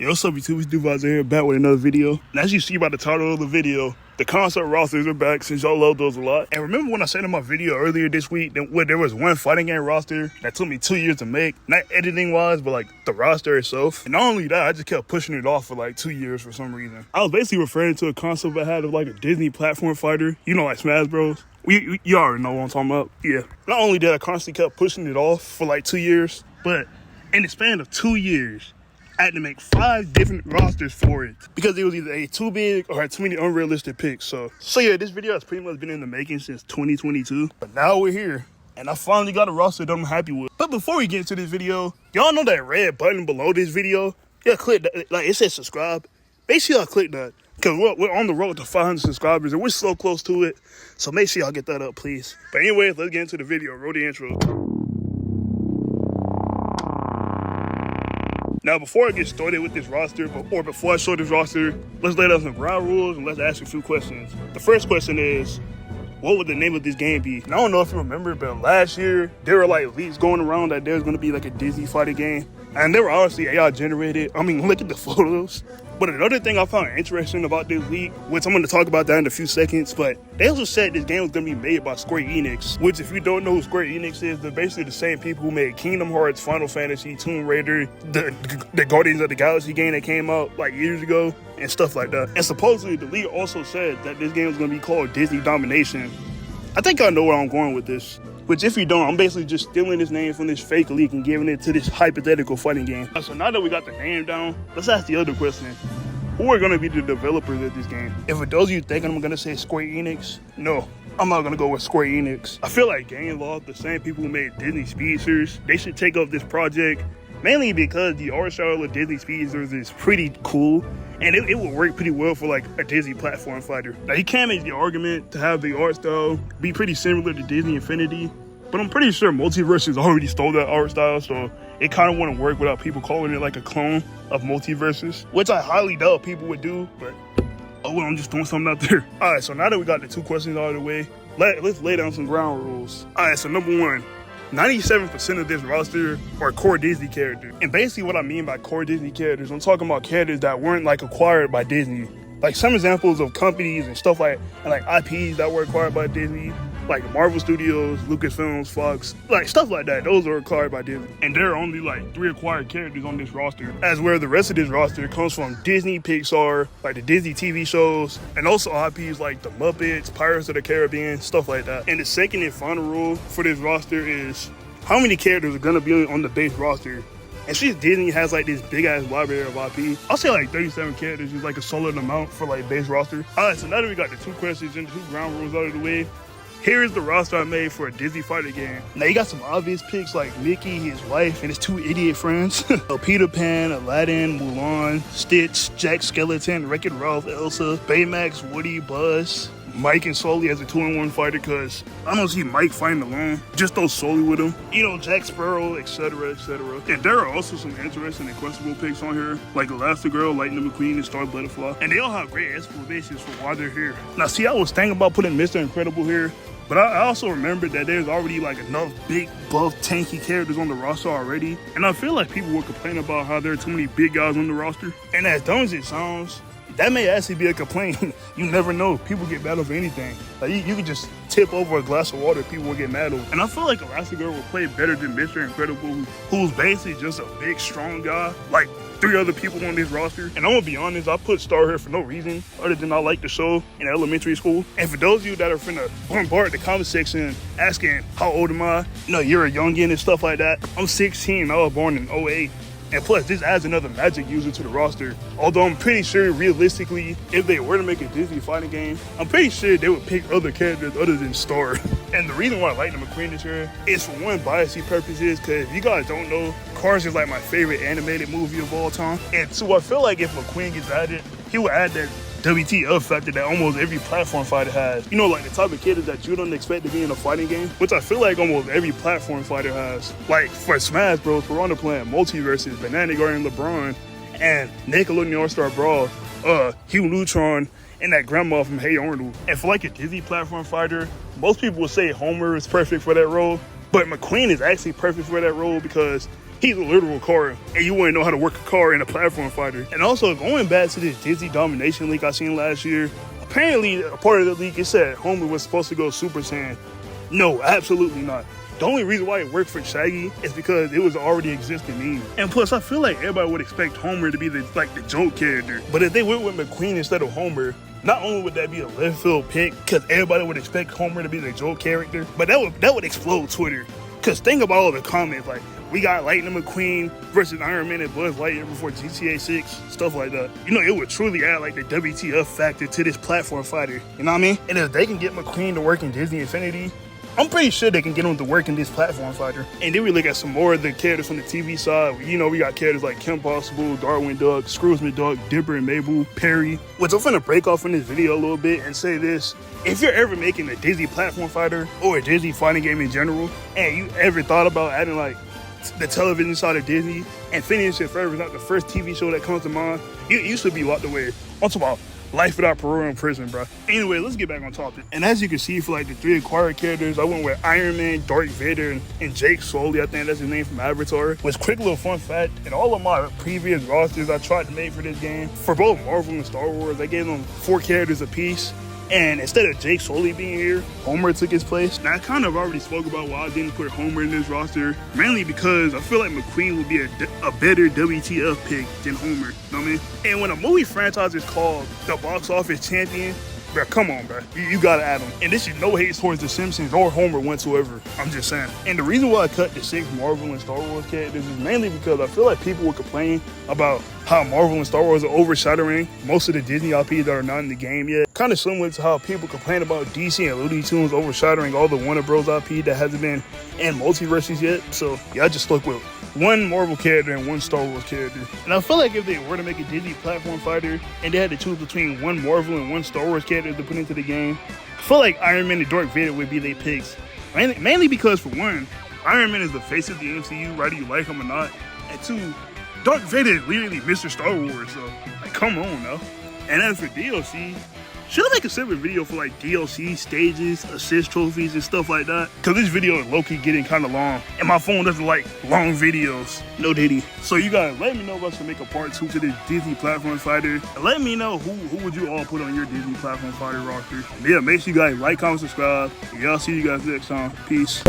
Yo, what's up, YouTube? It's Duvaze here, back with another video. And as you see by the title of the video, the concert rosters are back since y'all love those a lot. And remember when I said in my video earlier this week that there was one fighting game roster that took me 2 years to make, not editing wise, but like the roster itself. And not only that, I just kept pushing it off for like 2 years for some reason. I was basically referring to a concept I had of like a Disney platform fighter, you know, like Smash Bros. You already know what I'm talking about. Yeah. Not only did I constantly kept pushing it off for like 2 years, but in the span of 2 years, I had to make 5 different rosters for it because it was either too big or had too many unrealistic picks. So yeah, this video has pretty much been in the making since 2022. But now we're here, and I finally got a roster that I'm happy with. But before we get into this video, y'all know that red button below this video? Yeah, click that. Like, it says subscribe. Make sure y'all click that because we're on the road to 500 subscribers, and we're so close to it. So make sure y'all get that up, please. But anyways, let's get into the video. Roll the intro. Now, before I get started with this roster, or before I show this roster, let's lay down some ground rules and let's ask a few questions. The first question is, what would the name of this game be? And I don't know if you remember, but last year, there were like leaks going around that there's going to be like a Disney fighting game. And they were obviously AI generated. I mean, look at the photos. But another thing I found interesting about this leak, which I'm going to talk about that in a few seconds, but they also said this game was going to be made by Square Enix, which if you don't know who Square Enix is, they're basically the same people who made Kingdom Hearts, Final Fantasy, Tomb Raider, the Guardians of the Galaxy game that came out like years ago, and stuff like that. And supposedly the leak also said that this game is going to be called Disney Domination. I think I know where I'm going with this. Which, if you don't, I'm basically just stealing this name from this fake leak and giving it to this hypothetical fighting game. So now that we got the name down, let's ask the other question. Who are going to be the developers of this game? And for those of you thinking I'm going to say Square Enix, no, I'm not going to go with Square Enix. I feel like Gameloft, the same people who made Disney Speedsters, they should take up this project, mainly because the art style of Disney Speedsters is pretty cool. And it would work pretty well for like a Disney platform fighter. Now you can make the argument to have the art style be pretty similar to Disney Infinity, but I'm pretty sure Multiverses already stole that art style, so it kind of wouldn't work without people calling it like a clone of Multiverses, which I highly doubt people would do, but oh well, I'm just throwing something out there. Alright, so now that we got the 2 questions out of the way, let's lay down some ground rules. Alright, so number 1. 97% of this roster are core Disney characters. And basically what I mean by core Disney characters, I'm talking about characters that weren't like acquired by Disney. Like some examples of companies and stuff like IPs that were acquired by Disney, like Marvel Studios, Lucasfilms, Fox, like stuff like that. Those are acquired by Disney. And there are only like 3 acquired characters on this roster, as where the rest of this roster comes from Disney, Pixar, like the Disney TV shows, and also IPs like the Muppets, Pirates of the Caribbean, stuff like that. And the second and final rule for this roster is how many characters are gonna be on the base roster. And since Disney has like this big ass library of IP, I'll say like 37 characters is like a solid amount for like base roster. Alright, so now that we got the 2 questions and 2 ground rules out of the way, here is the roster I made for a Disney fighter game. Now you got some obvious picks like Mickey, his wife, and his 2 idiot friends. Peter Pan, Aladdin, Mulan, Stitch, Jack Skellington, Wreck-It Ralph, Elsa, Baymax, Woody, Buzz, Mike and Sully as a 2-in-1 fighter, because I don't see Mike fighting alone. Just throw Sully with him. You know, Jack Sparrow, etc., etc. And there are also some interesting and questionable picks on here, like Elastigirl, Lightning McQueen, and Star Butterfly. And they all have great explanations for why they're here. Now, see, I was thinking about putting Mr. Incredible here, but I also remembered that there's already like enough big, buff, tanky characters on the roster already. And I feel like people will complain about how there are too many big guys on the roster. And as dumb as it sounds, that may actually be a complaint. You never know. People get mad over anything. Like you can just tip over a glass of water, people will get mad over. And I feel like Elastigirl will play better than Mr. Incredible, who's basically just a big, strong guy. Like 3 other people on this roster. And I'm gonna be honest, I put Star here for no reason other than I like the show in elementary school. And for those of you that are finna bombard the comment section asking how old am I? You know, you're a youngin' and stuff like that. I'm 16, I was born in 08. And plus, this adds another Magic user to the roster. Although I'm pretty sure, realistically, if they were to make a Disney fighting game, I'm pretty sure they would pick other characters other than Star. And the reason why Lightning McQueen is here is for one, biasy purposes, because if you guys don't know, Cars is like my favorite animated movie of all time. And so I feel like if McQueen gets added, he will add that WTF factor that almost every platform fighter has. You know, like the type of characters that you don't expect to be in a fighting game, which I feel like almost every platform fighter has. Like for Smash Bros, we're on the playing Multiverses, Banana Guardian LeBron, and Nickelodeon All-Star Brawl, Hugh Neutron, and that grandma from Hey Arnold. And for like a Disney platform fighter, most people would say Homer is perfect for that role, but McQueen is actually perfect for that role because He's a literal car, and you wouldn't know how to work a car in a platform fighter. And also, going back to this Disney Domination leak I seen last year, apparently a part of the leak, it said Homer was supposed to go Super Saiyan. No, absolutely not. The only reason why it worked for Shaggy is because it was already existing meme. And plus, I feel like everybody would expect Homer to be the joke character. But if they went with McQueen instead of Homer, not only would that be a left field pick, because everybody would expect Homer to be the joke character, but that would explode Twitter. Because think about all the comments, like, we got Lightning McQueen versus Iron Man and Buzz Lightyear before GTA 6, stuff like that. You know, it would truly add like the WTF factor to this platform fighter, you know what I mean? And if they can get McQueen to work in Disney Infinity, I'm pretty sure they can get him to work in this platform fighter. And then we look at some more of the characters from the TV side. You know, we got characters like Kim Possible, Darwin Duck, Scrooge McDuck, Dipper and Mabel, Perry. Which I'm finna break off in this video a little bit and say this. If you're ever making a Disney platform fighter or a Disney fighting game in general, and you ever thought about adding like the television side of Disney, and Phineas and Ferb is not the first TV show that comes to mind, you should be locked away. I'm talking about life without parole in prison, bro. Anyway, let's get back on topic. And as you can see, for like the 3 acquired characters, I went with Iron Man, Darth Vader, and Jake Sully. I think that's his name from Avatar. Which, quick little fun fact, in all of my previous rosters I tried to make for this game, for both Marvel and Star Wars, I gave them 4 characters apiece. And instead of Jake Sully being here, Homer took his place. Now, I kind of already spoke about why I didn't put Homer in this roster, mainly because I feel like McQueen would be a better WTF pick than Homer, you know what I mean? And when a movie franchise is called the box office champion, bro, come on, bro. You gotta add him. And this is no hate towards The Simpsons or Homer whatsoever. I'm just saying. And the reason why I cut the 6 Marvel and Star Wars characters is mainly because I feel like people would complain about how Marvel and Star Wars are overshadowing most of the Disney IP that are not in the game yet. Kind of similar to how people complain about DC and Looney Tunes overshadowing all the Warner Bros. IP that hasn't been in multiverses yet. So, yeah, I just stuck with 1 Marvel character and 1 Star Wars character. And I feel like if they were to make a Disney platform fighter and they had to choose between 1 Marvel and 1 Star Wars character to put into the game, I feel like Iron Man and Darth Vader would be their picks. Mainly because, for one, Iron Man is the face of the MCU, whether you like him or not. And 2, Darth Vader is literally Mr. Star Wars, so like, come on, though. And as for DLC, should I make a separate video for like DLC stages, assist trophies, and stuff like that? Cause this video is low-key getting kind of long, and my phone doesn't like long videos. No diddy. So you guys, let me know if I should make a part 2 to this Disney platform fighter. And let me know who would you all put on your Disney platform fighter roster. But yeah, make sure you guys like, comment, subscribe. And y'all see you guys next time. Peace.